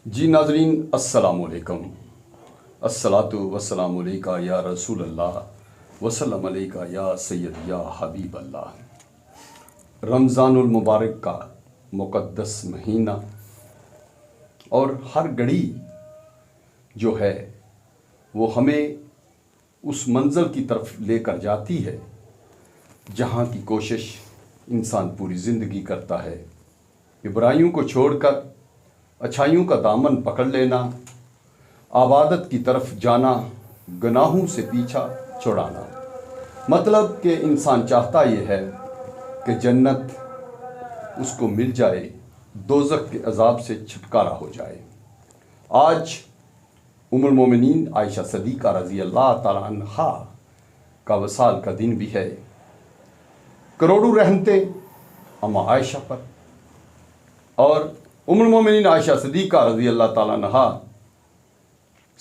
जी नाजरीन अस्सलामुअलैकुम, अस्सलातु वस्सलामु अलैका या रसूल अल्लाह वसल्लम अलैका या सैयद या हबीब अल्लाह। रमज़ानुल मुबारक का मुक़द्दस महीना और हर घड़ी जो है वो हमें उस मंज़िल की तरफ लेकर जाती है जहाँ की कोशिश इंसान पूरी ज़िंदगी करता है कि बुराइयों को छोड़कर अच्छाइयों का दामन पकड़ लेना, आबादत की तरफ जाना, गुनाहों से पीछा छुड़ाना। मतलब कि इंसान चाहता ये है कि जन्नत उसको मिल जाए, दोज़ख के अज़ाब से छुटकारा हो जाए। आज उम्मुल मोमिनीन आयशा सदीक़ा रज़ी अल्लाह ताला अन्हा का वसाल का दिन भी है। करोड़ों रहमतें अम्मा आयशा पर और उम्मुल मोमिनीन आयशा सदीक़ा रज़ी अल्लाह ताला अन्हा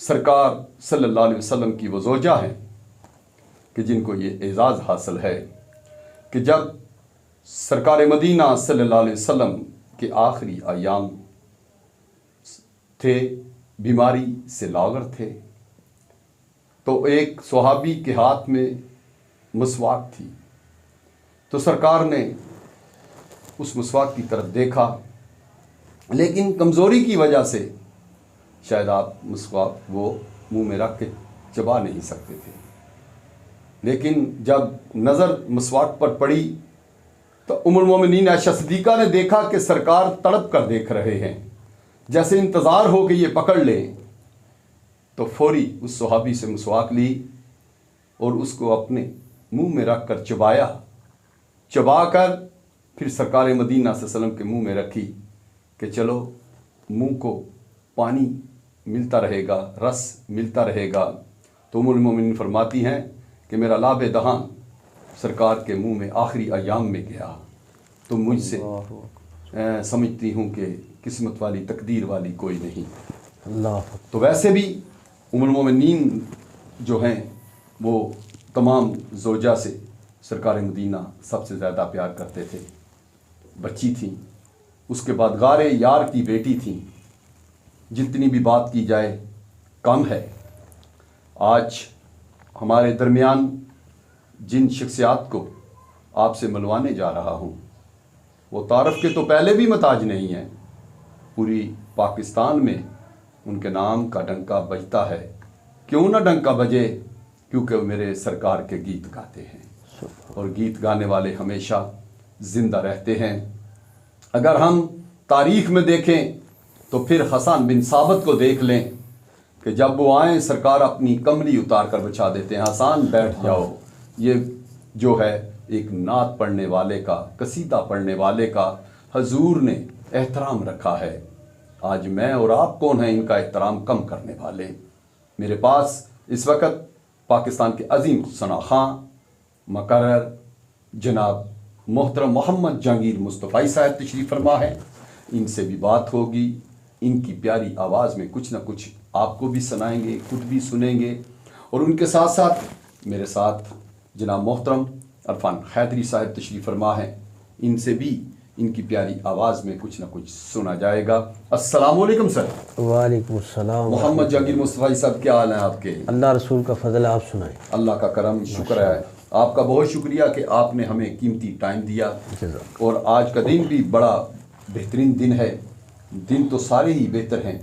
सरकार सल्लल्लाहु अलैहि वसल्लम की वो ज़ौजा हैं कि जिनको ये एज़ाज़ हासिल है कि जब सरकार मदीना सल्लल्लाहु अलैहि वसल्लम के आखिरी अयाम थे, बीमारी से लागर थे, तो एक सहाबी के हाथ में मसवाक थी। तो सरकार ने उस मसवाक की तरफ देखा, लेकिन कमज़ोरी की वजह से शायद आप मसवाक वो मुंह में रख के चबा नहीं सकते थे। लेकिन जब नज़र मसवाक पर पड़ी तो उम्मुल मोमिनीन आयशा सिद्दीक़ा ने देखा कि सरकार तड़प कर देख रहे हैं, जैसे इंतज़ार हो कि ये पकड़ लें। तो फौरी उस सहाबी से मसवाक ली और उसको अपने मुंह में रख कर चबाया, चबा कर फिर सरकार मदीना सल्लल्लाहु अलैहि वसल्लम के मुंह में रखी कि चलो मुंह को पानी मिलता रहेगा, रस मिलता रहेगा। तो उम्मुल मोमिनीन फरमाती हैं कि मेरा लाबे दहान सरकार के मुंह में आखिरी अयाम में गया, तो मुझसे समझती हूँ कि किस्मत वाली तकदीर वाली कोई नहीं। अल्लाह। तो वैसे भी उम्मुल मोमिनीन जो हैं वो तमाम ज़ौजा से सरकार मदीना सबसे ज़्यादा प्यार करते थे। बच्ची थी, उसके बाद गारे यार की बेटी थी। जितनी भी बात की जाए कम है। आज हमारे दरमियान जिन शख्सियात को आपसे मिलवाने जा रहा हूँ वो तारफ़ के तो पहले भी मताज नहीं हैं। पूरी पाकिस्तान में उनके नाम का डंका बजता है। क्यों ना डंका बजे, क्योंकि वो मेरे सरकार के गीत गाते हैं और गीत गाने वाले हमेशा ज़िंदा रहते हैं। अगर हम तारीख़ में देखें तो फिर हसन बिन साबित को देख लें कि जब वो आए सरकार अपनी कमली उतार कर बिछा देते हैं, हसन बैठ जाओ। ये जो है एक नात पढ़ने वाले का, कसीदा पढ़ने वाले का हजूर ने एहतराम रखा है। आज मैं और आप कौन हैं इनका एहतराम कम करने वाले। मेरे पास इस वक्त पाकिस्तान के अजीम सना खां मकर्रर जनाब मोहतरम मोहम्मद जहांगीर मुस्तफ़ाई साहब तशरीफ़ फरमा है। इनसे भी बात होगी, इनकी प्यारी आवाज़ में कुछ ना कुछ आपको भी सुनाएंगे, खुद भी सुनेंगे। और उनके साथ साथ मेरे साथ जनाब मोहतरम अरफान हैदरी साहब तशरीफ़ फरमा है। इनसे भी इनकी प्यारी आवाज़ में कुछ ना कुछ सुना जाएगा। अस्सलाम वालेकुम सर। वालेकुम सलाम। मोहम्मद जहांगीर मुस्तफ़ाई साहब, क्या हाल है आपके? अल्लाह रसूल का फजल, आप सुनाएं। अल्लाह का करम, शुक्र है आपका, बहुत शुक्रिया कि आपने हमें कीमती टाइम दिया। और आज का दिन भी बड़ा बेहतरीन दिन है। दिन तो सारे ही बेहतर हैं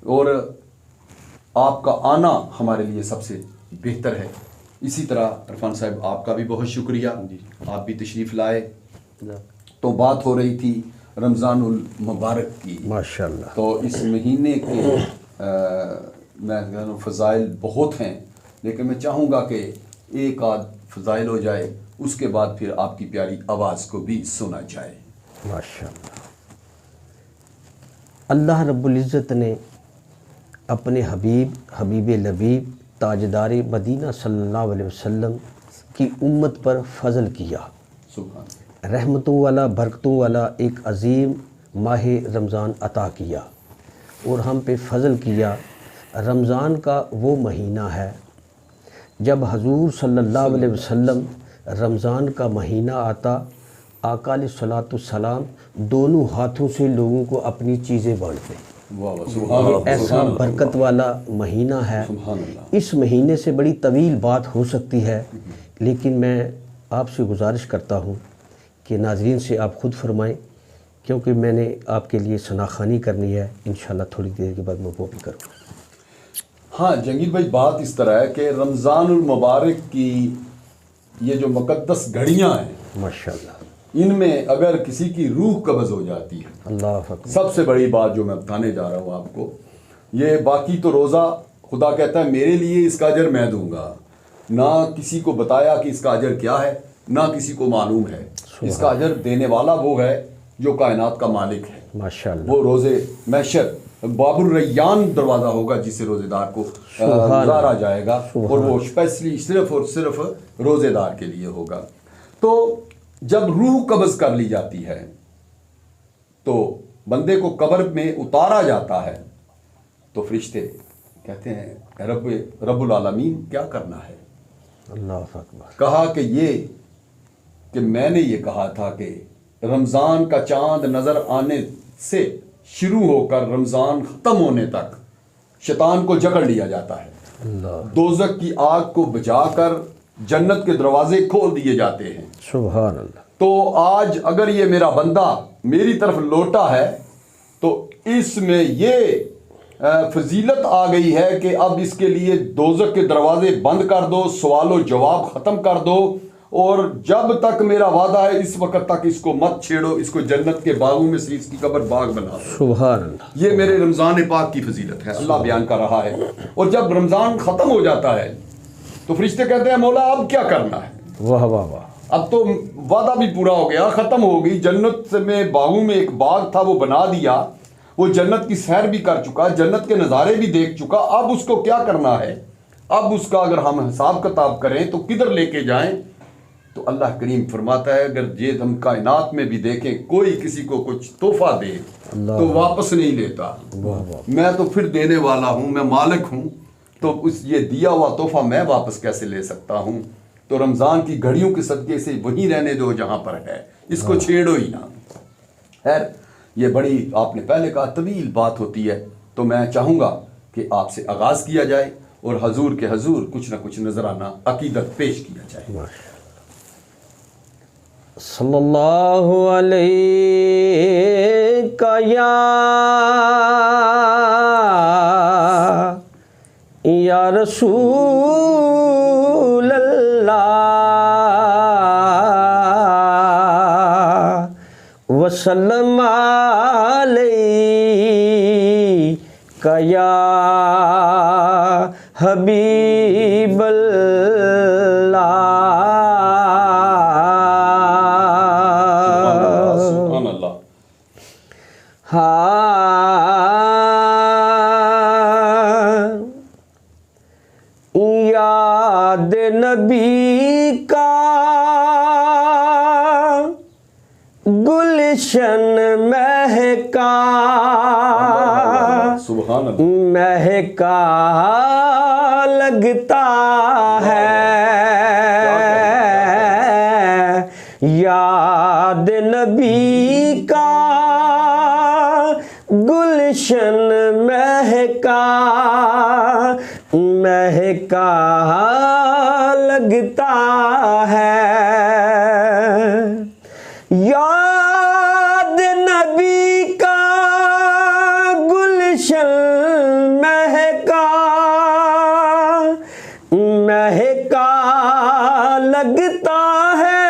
और आपका आना हमारे लिए सबसे बेहतर है। इसी तरह अरफान साहब आपका भी बहुत शुक्रिया, आप भी तशरीफ़ लाए। तो बात हो रही थी रमज़ानुल मुबारक की, माशाअल्लाह। तो इस महीने के मैं कह रहा हूँ फ़ज़ाइल बहुत हैं, लेकिन मैं चाहूँगा कि एक आध फ़ज़ाइल हो जाए, उसके बाद फिर आपकी प्यारी आवाज़ को भी सुना जाए। माशाअल्लाह। अल्लाह रब्बुल इज़्ज़त ने अपने हबीब लबीब ताजदार मदीना सल्लल्लाहु अलैहि वसल्लम की उम्मत पर फ़ज़ल किया। सुभान। रहमतों वाला, बरकतों वाला एक अज़ीम माह रमज़ान अता किया और हम पे फ़ज़ल किया। रमज़ान का वो महीना है जब हजूर सल्लल्लाहु अलैहि वसल्लम रमज़ान का महीना आता, आका अलैहिस्सलातु वस्सलाम दोनों हाथों से लोगों को अपनी चीज़ें बांटते। वाह वाह, सुभान अल्लाह, ऐसा सुभान अल्लाह, बरकत वाला महीना है। सुभान अल्लाह। इस महीने से बड़ी तवील बात हो सकती है, लेकिन मैं आपसे गुजारिश करता हूँ कि नाज़रीन से आप ख़ुद फरमाएं, क्योंकि मैंने आपके लिए सनाखानी करनी है। इंशाल्लाह थोड़ी देर के बाद मैं वो भी करूँगा। हाँ जंगीर भाई, बात इस तरह है कि रमज़ानुल मुबारक की ये जो मुक़द्दस घड़ियाँ हैं, माशाल्लाह, इनमें अगर किसी की रूह कब्ज़ हो जाती है, अल्लाह अकबर, सबसे बड़ी बात जो मैं बताने जा रहा हूँ आपको, ये बाकी तो रोज़ा खुदा कहता है मेरे लिए इसका अजर मैं दूंगा, ना किसी को बताया कि इसका अजर क्या है, ना किसी को मालूम है। इसका अजर देने वाला वो है जो कायनात का मालिक है। माशाल्लाह। वो रोज़े महशर बाबुर रैयान दरवाज़ा होगा जिससे रोज़ेदार को गुजारा जाएगा, और वो स्पेशली सिर्फ और सिर्फ रोज़ेदार के लिए होगा। तो जब रूह कब्ज़ कर ली जाती है तो बंदे को कब्र में उतारा जाता है, तो फरिश्ते कहते हैं रब्बुल आलमीन क्या करना है। अल्लाह अकबर। कहा कि मैंने ये कहा था कि रमज़ान का चांद नज़र आने से शुरू होकर रमज़ान ख़त्म होने तक शैतान को जकड़ लिया जाता है, दोज़ख की आग को बुझाकर जन्नत के दरवाजे खोल दिए जाते हैं। सुभान अल्लाह। तो आज अगर ये मेरा बंदा मेरी तरफ लौटा है तो इसमें ये फजीलत आ गई है कि अब इसके लिए दोज़ख के दरवाजे बंद कर दो, सवालो जवाब ख़त्म कर दो, और जब तक मेरा वादा है इस वक्त तक इसको मत छेड़ो, इसको जन्नत के बागों में से इसकी कब्र बाग बना दो। सुभान अल्लाह। ये मेरे रमज़ान पाक की फजीलत है, अल्लाह बयान कर रहा है। और जब रमज़ान ख़त्म हो जाता है तो फरिश्ते कहते हैं मौला अब क्या करना है। वाह वाह वाह। अब तो वादा भी पूरा हो गया, ख़त्म हो गई, जन्नत में बागों में एक बाग था वो बना दिया, वो जन्नत की सैर भी कर चुका, जन्नत के नज़ारे भी देख चुका, अब उसको क्या करना है। अब उसका अगर हम हिसाब किताब करें तो किधर लेके जाएं। तो अल्लाह करीम फरमाता है अगर ये हम कायनात में भी देखें कोई किसी को कुछ तोहफा दे तो वापस नहीं लेता, मैं तो फिर देने वाला हूँ, मैं मालिक हूँ, तो उस ये दिया हुआ तोहफा मैं वापस कैसे ले सकता हूँ। तो रमज़ान की घड़ियों के सदक़े से वहीं रहने दो जहाँ पर है, इसको छेड़ो ही ना। खैर ये बड़ी आपने पहले कहा तवील बात होती है, तो मैं चाहूँगा कि आपसे आगाज़ किया जाए और हजूर के हजूर कुछ ना कुछ नजराना अकीदत पेश किया जाए। सल्लल्लाहु अलैहि या रसूल अल्लाह वसल्लम अलैका या हबीब याद नबी का गुलशन महका, महका लगता है। याद नबी का गुलशन महका, महका लगता है। याद नबी का गुलशन महका, महका लगता है।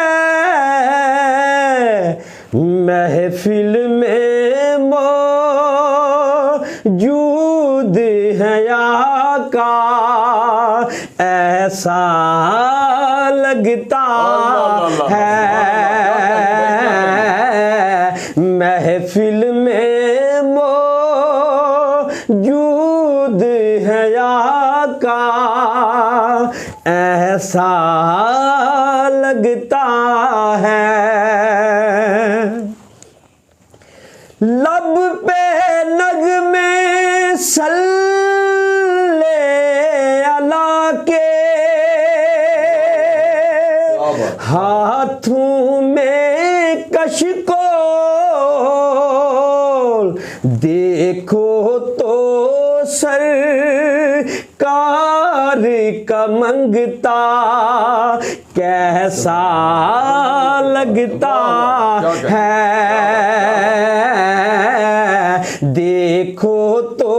महफिल में मौजूद है आका, ऐसा लगता है। महफिल में मौजूद है आका, ऐसा लगता है। लब पे नगमे सल्ले अला के, हाथों में कशको देखो सरकार का मंगता कैसा लगता है, देखो तो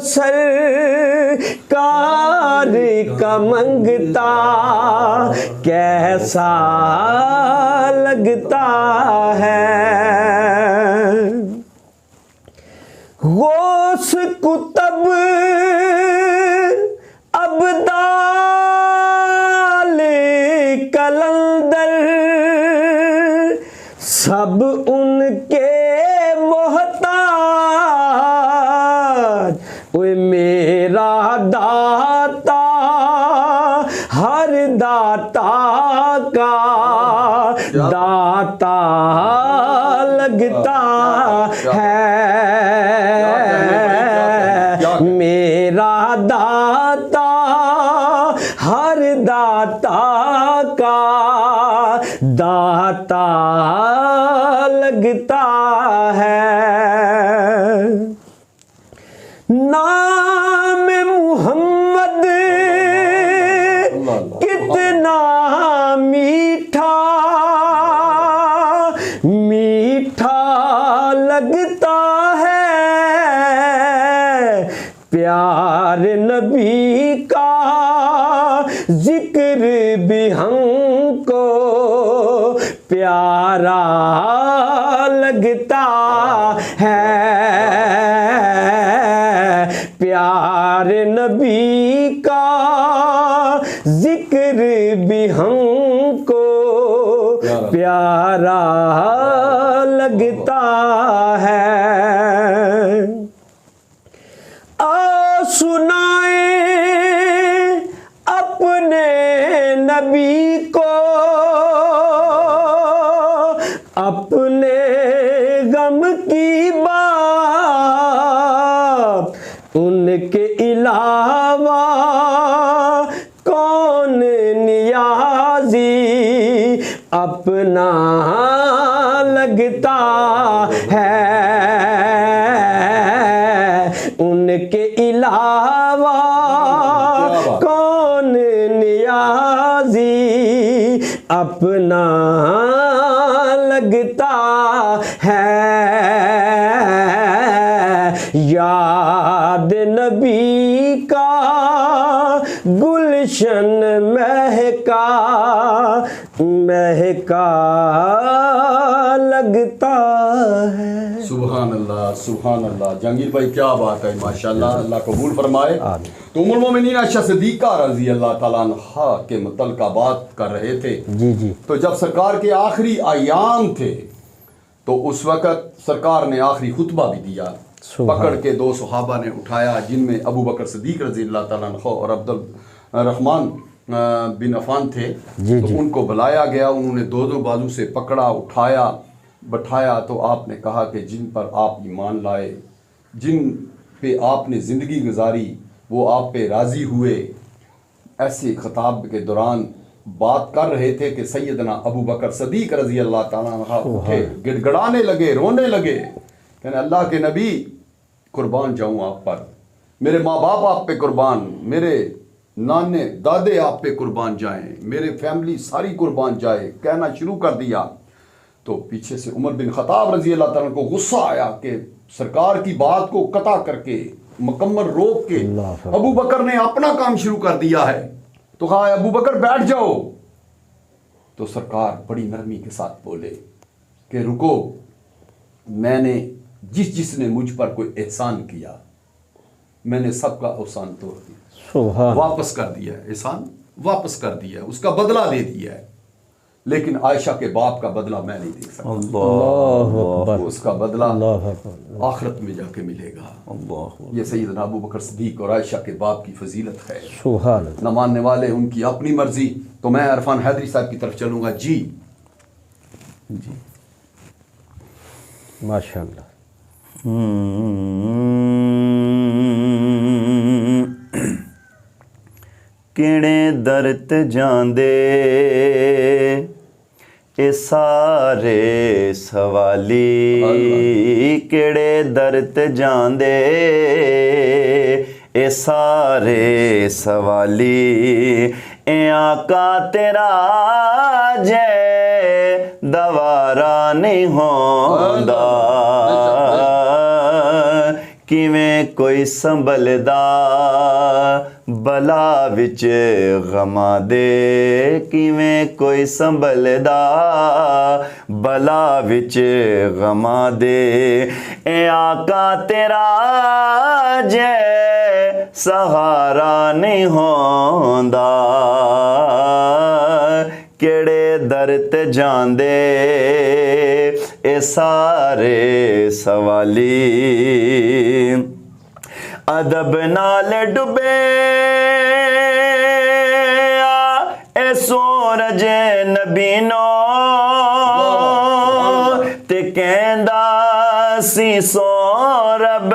सरकार का मंगता कैसा लगता है। गौस कुतब अब्दाल कलंदर सब उनके मोहताज, ओए मेरा दाता हर दाता का दाता लगता है, मेरा दाता हर दाता का दाता लगता है। नाम मुहम्मद कितना मीठा मीठा लगता है, प्यार नबी का जिक्र भी हमको प्यारा लगता है, प्यार नबी का जिक्र भी हमको प्यारा लगता है। आ सुनाए अपने नबी को अपने गम की बात, उनके अलावा कौन नियाजी अपना लगता है, उनके अलावा कौन नियाजी अपना लगता है। याद नबी का गुलशन महका महका लगता है। सुभान अल्लाह सुभान अल्लाह। जहांगीर भाई क्या बात है, माशाल्लाह, अल्लाह कबूल फरमाए। तो उम्मुल मोमिनीन आयशा सिद्दीक़ा रज़ी अल्लाह तआला अन्हा के मुतल्लिक़ बात कर रहे थे। जी जी। तो जब सरकार के आखिरी अयाम थे तो उस वक़्त सरकार ने आखिरी खुतबा भी दिया। पकड़ के दो सहाबा ने उठाया जिनमें अबू बकर सिद्दीक़ रज़ी अल्लाह तआला अन्हु और अब्दुल रहमान बिन अफ़ान थे। तो उनको बुलाया गया, उन्होंने दो दो बाजू से पकड़ा, उठाया, बैठाया। तो आपने कहा कि जिन पर आप ईमान लाए, जिन पे आपने ज़िंदगी गुजारी, वो आप पे राज़ी हुए। ऐसे खिताब के दौरान बात कर रहे थे कि सैयदना अबू बकर सिद्दीक़ रज़ी अल्लाह तआला अन्हु उठे, गिड़गड़ाने लगे, रोने लगे, कहने अल्लाह के नबी कुर्बान जाऊँ आप पर, मेरे माँ बाप आप पे कुर्बान, मेरे नाने दादे आप पे कुर्बान जाएं, मेरे फैमिली सारी कुर्बान जाए। कहना शुरू कर दिया। तो पीछे से उमर बिन खत्ताब रज़ी अल्लाह तआला को गुस्सा आया कि सरकार की बात को कता करके, मुकम्मल रोक के अबू बकर ने अपना काम शुरू कर दिया है। तो कहा अबू बकर बैठ जाओ। तो सरकार बड़ी नरमी के साथ बोले कि रुको, मैंने जिसने मुझ पर कोई एहसान किया, मैंने सबका एहसान तोड़ दिया, वापस कर दिया है, एहसान वापस कर दिया है, उसका बदला दे दिया है। लेकिन आयशा के बाप का बदला मैं नहीं दे सकता। उसका बदला आखिरत में जाके मिलेगा। ये सैयदना अबू बकर सिद्दीक़ और आयशा के बाप की फजीलत है। न मानने वाले उनकी अपनी मर्जी। तो मैं इरफान हैदरी साहब की तरफ चलूंगा। जी जी माशाअल्लाह। किणे दर ते जांदे ए सारे सवाली केड़े दर ते जांदे, ए सारे सवाली ए आका तेरा जे दवारा नहीं होंदा, किवें कोई संभलदा बला विच गमा दे, किवें कोई संभलदा बला विच गमा दे, ए आका तेरा जे सहारा नहीं होंदा, केड़े दर ते जांदे ए सारे सवाली, अदब नाल डुबे ए सूरज नबीनो, ते कहंदा सी सौरभ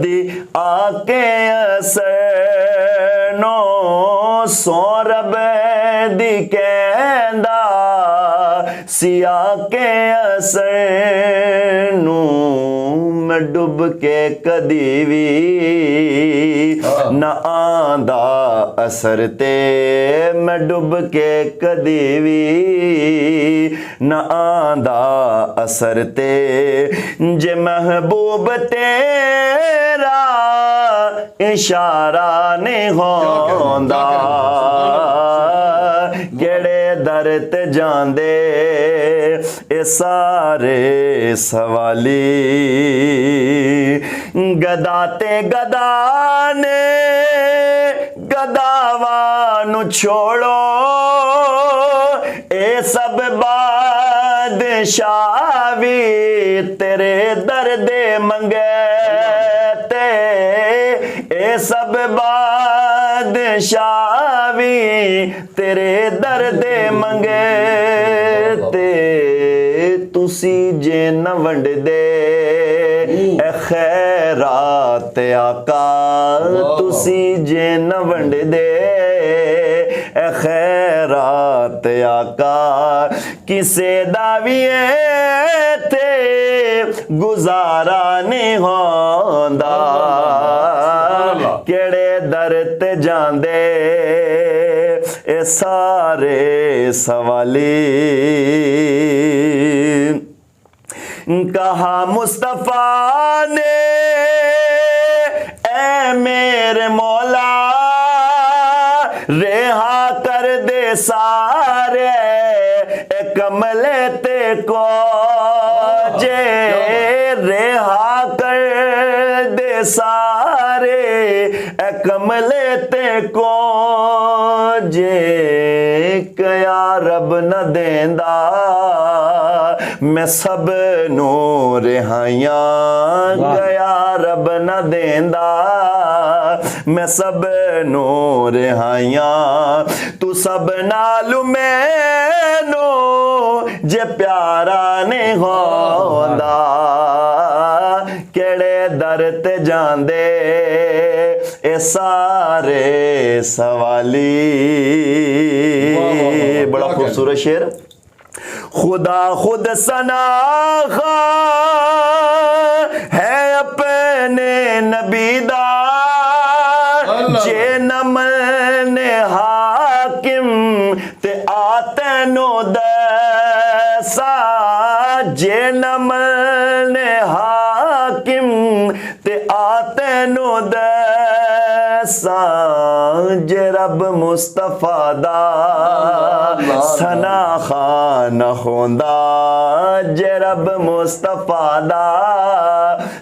दी आके असनो, सौरभ दी कहंदा सिया के असनू, मैं डुब के कदी भी न आंदा असर ते, मैं डुब के कदी भी न आंदा असर ते, जे महबूब तेरा इशारा नहीं होंदा, केड़े दर ते जांदे ए सारे सवाली, गदा ते गदा ने गदावा नु छोड़ो, ए सब बादशाह भी तेरे दर दे मंगे ते, ए सब बादशाह भी तेरे दर दे मंगे ते, तुसी जे न वंड दे ए खैरात आका, तुसी जे न वंड दे ए खैरात आका, किसे दाविए थे गुजारा नहीं होंदा, केड़े दर ते जांदे ए सारे सवाली, कहा मुस्तफा ने ए मेरे मौला, रेहा कर दे सारे ए कमले ते को, जे रेहा कर दे सारे ए कमले ते को, जे कया रब न देंदा मैं सब नू रिहाइयां, गया रब न देंदा मैं सब नू रिहाइयां, तू सब नालू मैनू जे प्यारा नहीं होंदा, केड़े दर ते जांदे ए सारे सवाली। बड़ा खूबसूरत शेर। खुदा खुद सनाखा है अपने नबीदा, जे नमन हाकिम ते आते नो दसा, जे नमन हाकिम ते आते नो दसा, जे रब मुस्तफा दा सना खान होंदा, जे रब मुस्तफा दा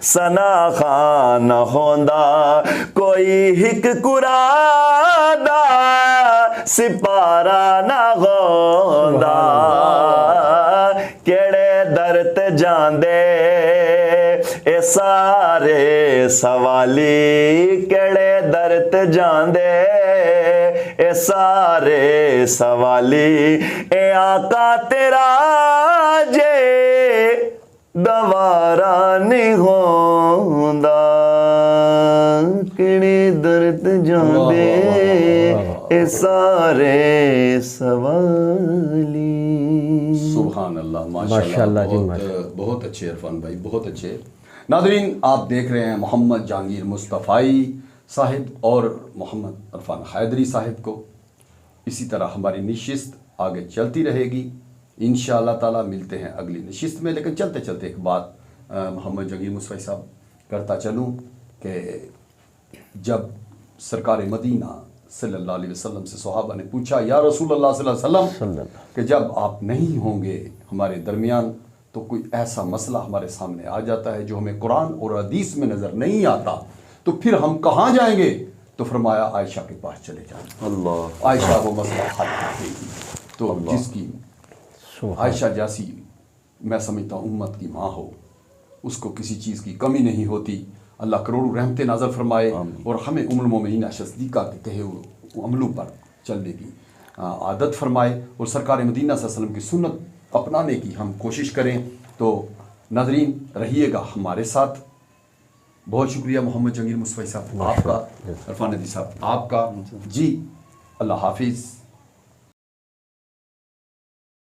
सना खान होंदा, कोई हिक कुरादा सिपारा ना होंदा, केड़े दर ते जांदे ए सारे सवाली, केड़े दर ते जांदे ए सारे सवाली, ए आका तेरा जे दवारा नहीं होंदा, किड़े दर ते जांदे ए सारे सवाली। सुभान अल्लाह, माशाअल्लाह जी, बहुत बहुत अच्छे इरफान भाई, बहुत अच्छे। नादरीन, आप देख रहे हैं मोहम्मद जहांगीर मुस्तफ़ाई साहिब और मोहम्मद इरफान हैदरी साहिब को। इसी तरह हमारी नशिस्त आगे चलती रहेगी इंशाअल्लाह ताला। मिलते हैं अगली नशिस्त में। लेकिन चलते चलते एक बात मोहम्मद जहांगीर मुस्तफ़ाई साहब करता चलूँ कि जब सरकार मदीना सल्लल्लाहु अलैहि वसल्लम से सहाबा ने पूछा, या रसूलल्लाह सल्लल्लाहु अलैहि वसल्लम, कि जब आप नहीं होंगे हमारे दरमियान तो कोई ऐसा मसला हमारे सामने आ जाता है जो हमें कुरान और हदीस में नज़र नहीं आता, तो फिर हम कहाँ जाएंगे? तो फरमाया आयशा के पास चले जाएं। अल्लाह। आयशा वो मसला हल कर देगी। तो जिसकी आयशा जैसी मैं समझता हूँ उम्मत की माँ हो, उसको किसी चीज़ की कमी नहीं होती। अल्लाह करोड़ों रहमतें नाज़र फरमाए और हमें उम्मुल मोमिनीन सिद्दीक़ा के कहे हुए अमलों पर चलने की आदत फरमाए और सरकार मदीना सल्लल्लाहु अलैहि वसल्लम की सुन्नत अपनाने की हम कोशिश करें। तो नाज़रीन रहिएगा हमारे साथ। बहुत शुक्रिया मोहम्मद जहांगीर मुस्तफ़ाई साहब आपका, इरफान नदी साहब आपका जी। अल्लाह हाफिज़।